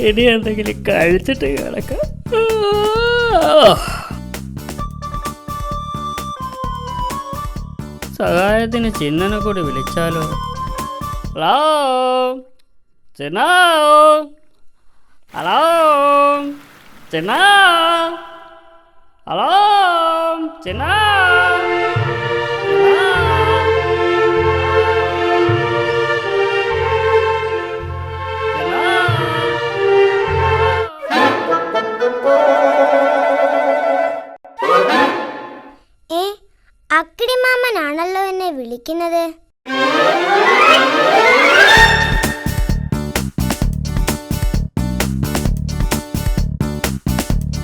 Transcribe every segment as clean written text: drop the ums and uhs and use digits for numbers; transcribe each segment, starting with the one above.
ഇനി എന്തെങ്കിലും കഴിച്ചിട്ട് കിടക്കാം. സഹായത്തിന് ചിന്നനെ കൂടി വിളിച്ചാലോ? ഹലോ ചിന്ന, ഹലോ ചിന്ന, ഹലോ ചിന്ന. അക്കിടി മാമനാണല്ലോ എന്നെ വിളിക്കുന്നത്.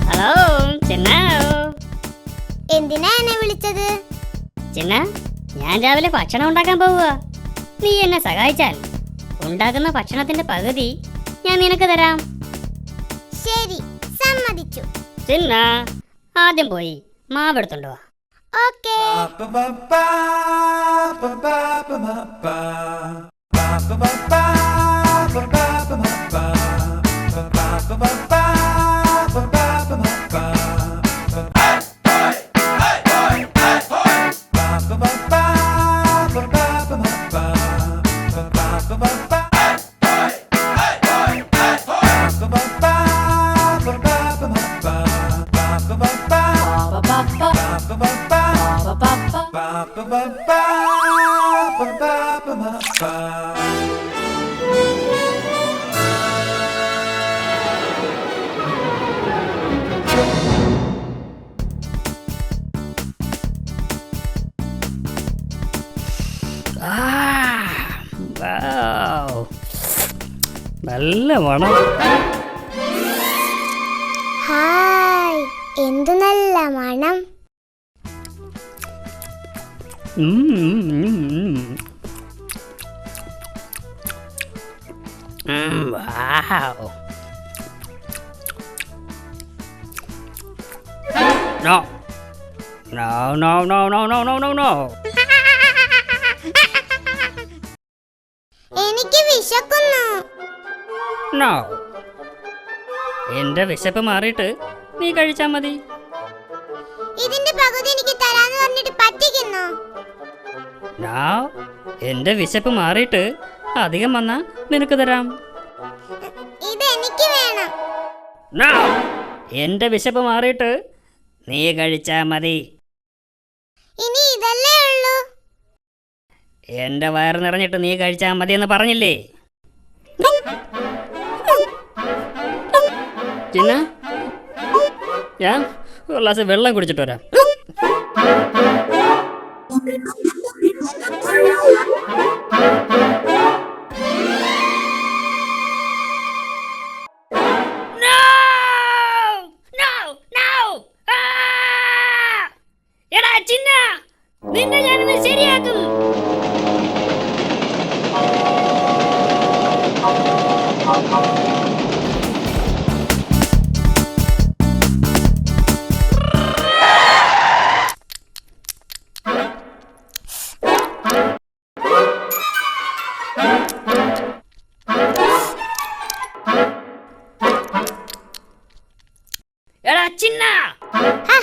ഹലോ ചിന്ന. എന്തിനാ എന്നെ വിളിച്ചത്? ചിന്ന, ഞാൻ രാവിലെ ഭക്ഷണം ഉണ്ടാക്കാൻ പോവുക. നീ എന്നെ സഹായിച്ചാൽ ഉണ്ടാക്കുന്ന ഭക്ഷണത്തിന്റെ പകുതി ഞാൻ നിനക്ക് തരാം. ശരി, സമ്മതിച്ചു. ചിന്ന, ആദ്യം പോയി മാവെടുത്തുണ്ടോ? ഓക്കേ. നല്ല മണം. ഹായ്, എന്ത് നല്ല മണം. No. No, no, no, no, no, no, no, no. എനിക്ക് വിശക്കുന്നു. No. എന്റെ വിശപ്പ് മാറിയിട്ട് നീ കഴിച്ചാ മതി. ഇതിന്റെ പകുതി എനിക്ക് തരാന്ന് പറഞ്ഞിട്ട് പറ്റിക്കുന്നു. No. എന്റെ വിശപ്പ് മാറിയിട്ട് അധികം വന്നാ നിനക്ക് തരാം. ഇത് എനിക്ക് വേണം. No. എന്റെ വിശപ്പ് മാറിയിട്ട് നീ കഴിച്ചാ മതി. ഇനി ഇതല്ലേ ഉള്ളൂ. എന്റെ വയറ് നിറഞ്ഞിട്ട് നീ കഴിച്ചാ മതി എന്ന് പറഞ്ഞില്ലേ? ചിന്ന, ഞാൻ ഒരു ഗ്ലാസ് വെള്ളം കുടിച്ചിട്ട് വരാം. എടാ ചിന്ന, നിന്നെ ഞാനിന്ന് ശരിയാക്കും. എടാ ചിന്ന,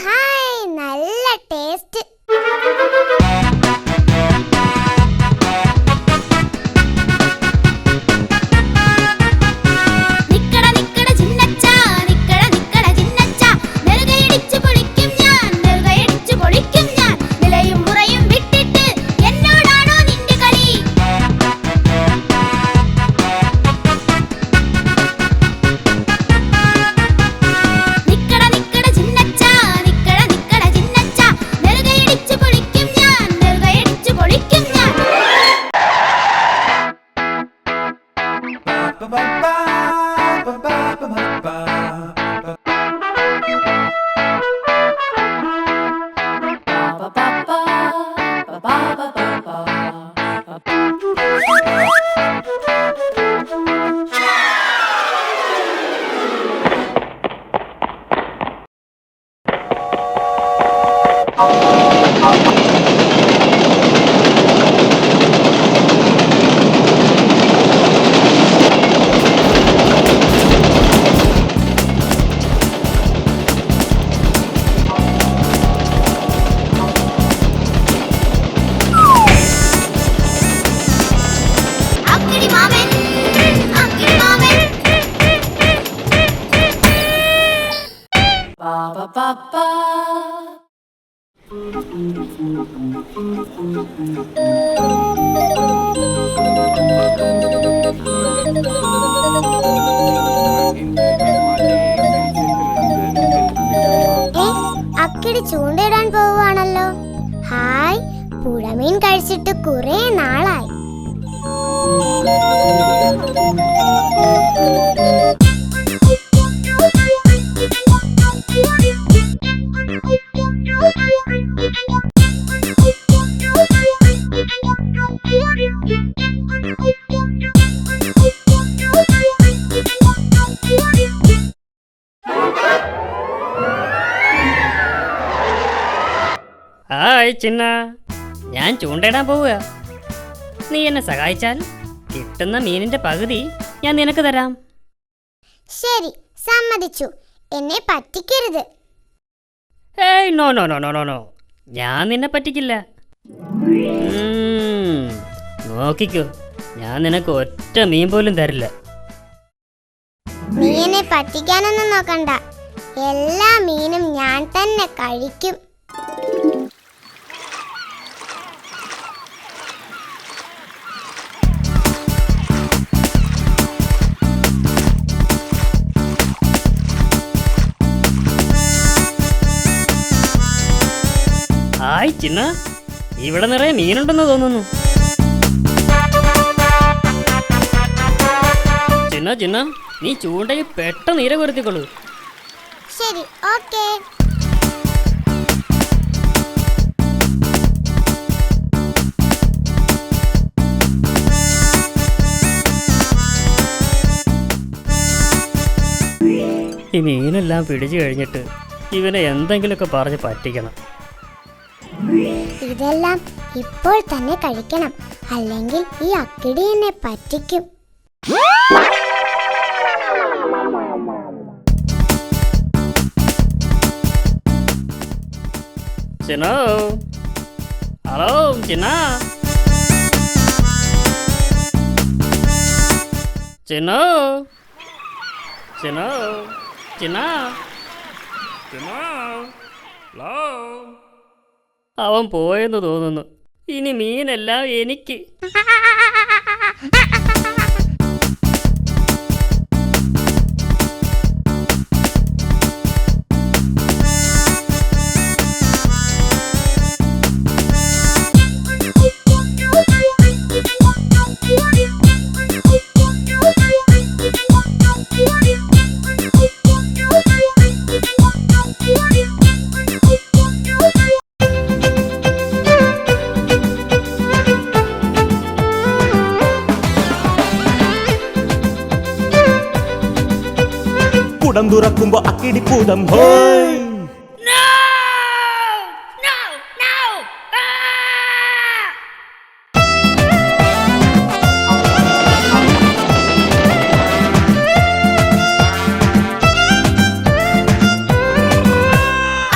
ഹായ്, നല്ല ടേസ്റ്റ്. അക്കിടി മാമൻ, അക്കിടി മാമൻ. അക്കിടി ചൂണ്ടയിടാൻ പോവാണല്ലോ. ഹായ്, പുഴമീൻ കഴിച്ചിട്ട് കുറെ നാളായി. ഹായ് ചിന്ന, ഞാൻ ചൂണ്ടയിടാൻ പോവുക. നീ എന്നെ സഹായിച്ചാൽ കിട്ടുന്ന മീനിന്റെ പകുതി ഞാൻ നിനക്ക് തരാം. ശരി, സമ്മതിച്ചു. എന്നെ പറ്റിക്കരുത്. ഏയ് no no no no no no, ഞാൻ നിന്നെ പറ്റിക്കില്ല. നോക്കിക്കോ, ഞാൻ നിനക്ക് ഒറ്റ മീൻ പോലും തരില്ല. നീ എന്നെ പറ്റിക്കാനൊന്നും നോക്കണ്ട. എല്ലാ മീനും ഞാൻ തന്നെ കഴിക്കും. ഹായ് ചിന്ന, ഇവിടെ നിറയെ മീനുണ്ടെന്ന് തോന്നുന്നു. ചിന്ന ചിന്ന, നീ ചൂണ്ടയിൽ പെട്ടെന്ന് ഇര കൊരുത്തിക്കൊള്ളൂ. ശരി, ഓക്കേ. ഈ മീനെല്ലാം പിടിച്ചു കഴിഞ്ഞിട്ട് ഇവനെ എന്തെങ്കിലുമൊക്കെ പറഞ്ഞ് പറ്റിക്കണം. ഇതെല്ലാം ഇപ്പോൾ തന്നെ കഴിക്കണം, അല്ലെങ്കിൽ ഈ അക്കിടി എന്നെ പറ്റിക്കും. ചിന്നോ, ഹലോ ചിന്ന, ചിന്നോ, ചിന്നോ, ചിന്ന, ചിന്നോ, ഹലോ. അവൻ പോയെന്ന് തോന്നുന്നു. ഇനി മീനെല്ലാം എനിക്ക്. കുടം തുറക്കുമ്പോ അക്കിടിപ്പൂതം ഹോയ്.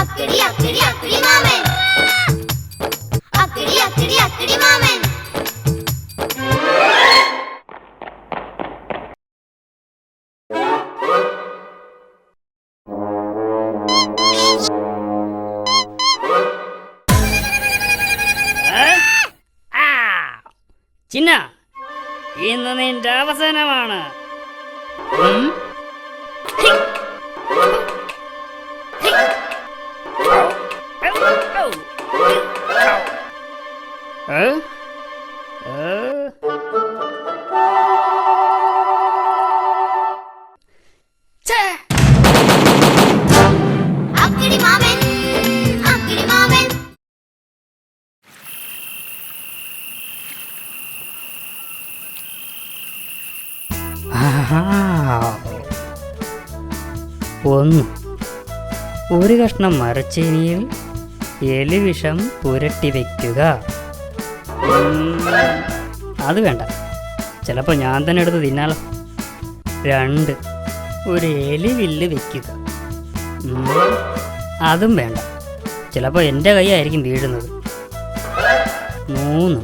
അക്കിടി അക്കിടി അക്കിടി മാമൻ, അക്കിടി അക്കിടി അക്കിടി മാമൻ. ചിന്ന, ഇന്ന് നിന്റെ അവസാനമാണ്. അക്കിടി മാമൻ, അക്കിടി മാമൻ. ഒന്ന്, ഒരു കഷ്ണം മരച്ചീനിയിൽ എലിവിഷം പുരട്ടി വയ്ക്കുക. അത് വേണ്ട, ചിലപ്പോൾ ഞാൻ തന്നെ എടുത്ത് തിന്നാലോ. 2, ഒരു എലിവില്ല് വയ്ക്കുക. അതും വേണ്ട, ചിലപ്പോൾ എൻ്റെ കൈയായിരിക്കും വീഴുന്നത്. 3,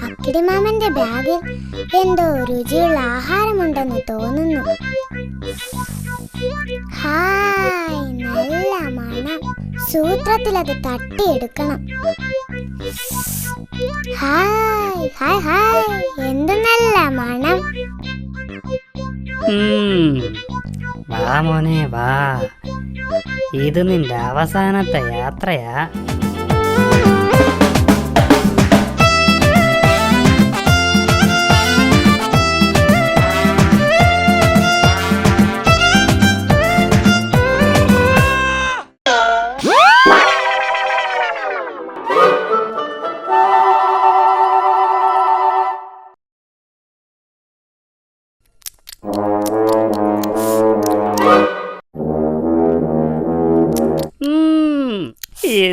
അക്കിടിമാമന്റെ ബാഗിൽ എന്തോ രുചിയുള്ള ആഹാരമുണ്ടെന്ന് തോന്നുന്നു. ഹായ്, നല്ല മണം. സൂത്രത്തിൽ അത് തട്ടിയെടുക്കണം. ഹായ് ഹായ് ഹായ്, എന്ത് നല്ല മണം. വാ മോനെ വാ, ഇത് നിന്റെ അവസാനത്തെ യാത്രയാ.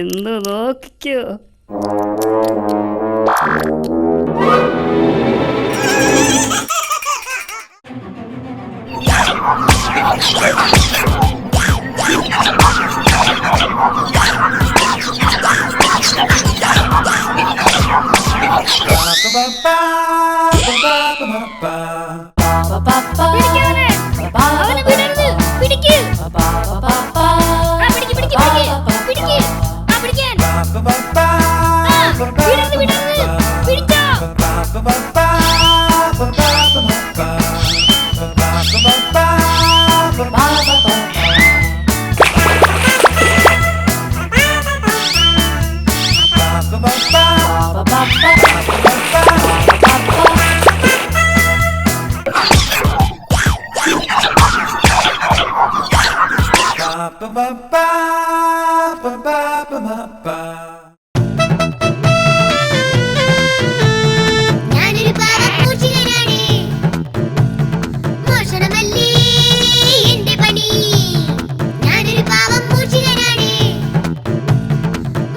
എന്ന് നോക്കിക്കോ. ഞാനൊരു പാവപ്പൂച്ചികനാണ്. മോഷണമല്ലേ എന്റെ പണി. ഞാനൊരു പാവപ്പൂച്ചികനാണ്.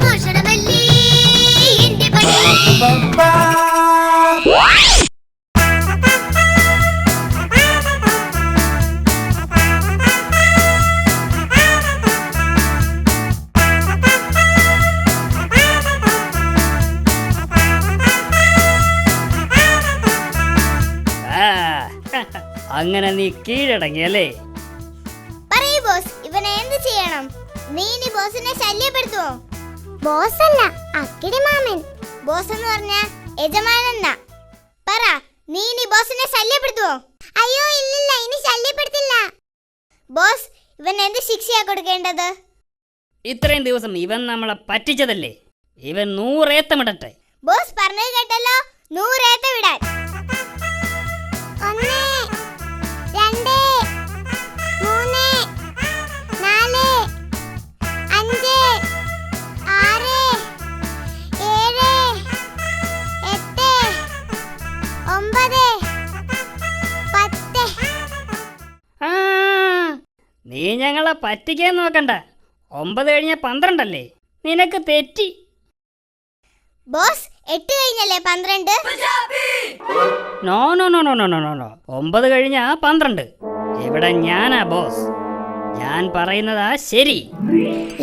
മോഷണമല്ലേ എന്റെ പണി. അങ്ങനെ നീ കീഴടങ്ങിയല്ലേ? പറയൂ ബോസ്, ഇവനെ എന്ത് ചെയ്യണം? നീ ഇനി ബോസിനെ ശല്യപ്പെടുത്തുവോ? ബോസ് അല്ല, അക്കിടി മാമൻ. ബോസ് എന്ന് പറഞ്ഞ യജമാനെന്നാ. പറ, നീ ഇനി ബോസിനെ ശല്യപ്പെടുത്തുവോ? അയ്യോ ഇല്ലില്ല, ഇനി ശല്യപ്പെടുത്തില്ല. ബോസ്, ഇവൻ എന്ത് ശിക്ഷയാ കൊടുക്കേണ്ടത്? ഇത്രയും ദിവസം ഇവൻ നമ്മളെ പറ്റിച്ചതല്ലേ, ഇവൻ 100 ഏത്തമിടട്ടെ. ബോസ് പറഞ്ഞത് കേട്ടല്ലോ, 100 ഏത്ത വിടാൻ. 1, 2, 3, 4, 5, 6, 7, 8, 9, 10. ആ, നീ ഞങ്ങളെ പറ്റിക്കാൻ നോക്കണ്ട. 9 കഴിഞ്ഞ 12 അല്ലേ? നിനക്ക് തെറ്റി. ബോസ്, 8 കഴിഞ്ഞല്ലേ 12? No no no no no no no 9 കഴിഞ്ഞ 12. ഇവിടെ ഞാനാ ബോസ്. ഞാൻ പറയുന്നതാ ശരി.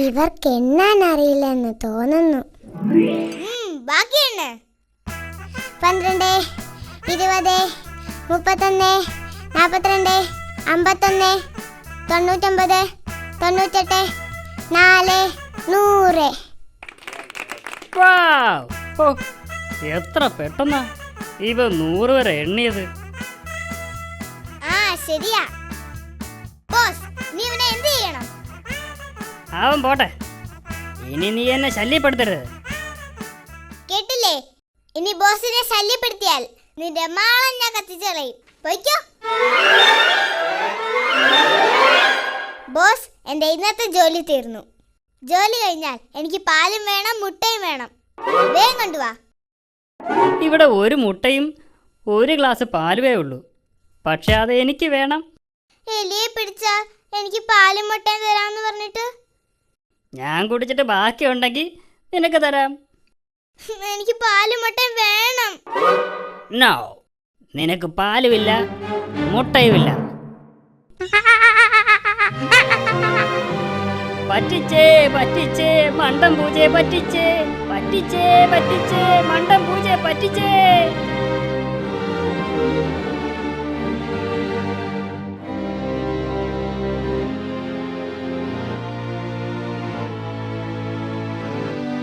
ഇവർക്ക് എണ്ണാൻ അറിയില്ലെന്ന് തോന്നുന്നു. ബാക്കിയാണ് 12, 20, 31, 42, 51, 99, 98, 4, 100. വാവ്! ഓ, എത്ര പെട്ടെന്നാ ഇവ 100 വരെ എണ്ണിയത്. ആ ശരിയാ. ബോസ്, നീ ഇവനെ എന്ത് ചെയ്യണം? അവൻ പോട്ടെ, ഇനി നീ എന്നെ ശല്യപ്പെടുത്തരുത്. കേട്ടില്ലേ? ഇനി ബോസിനെ ശല്യപ്പെടുത്തിയാൽ നിന്റെ മാളം ഞാൻ കത്തിച്ചളയും. പോയിക്കോ. ബോസ്, എന്റെ ഇന്നത്തെ ജോലി തീർന്നു. ജോലി കഴിഞ്ഞാൽ എനിക്ക് പാലും വേണം, മുട്ടയും വേണം. വേഗം കൊണ്ടുവാ. ഇവിടെ ഒരു മുട്ടയും 1 ഗ്ലാസ് പാലുവേ ഉള്ളൂ. പക്ഷെ അത് എനിക്ക് വേണം. എലിയെ പിടിച്ചാ എനിക്ക് പാലും മുട്ടയും തരാമെന്ന് പറഞ്ഞിട്ട് ഞാൻ കുടിച്ചിട്ട് ബാക്കിയുണ്ടെങ്കിൽ നിനക്ക് തരാം. എനിക്ക് പാലും മുട്ടയും വേണം. നോ, നിനക്ക് പാലുമില്ല, മുട്ടയുമില്ല. പറ്റിച്ചേ പറ്റിച്ചേ മണ്ടം പൂജയെ പറ്റിച്ചേ, പറ്റിച്ചേ പറ്റിച്ചേ മണ്ടം പൂജയെ പറ്റിച്ചേ.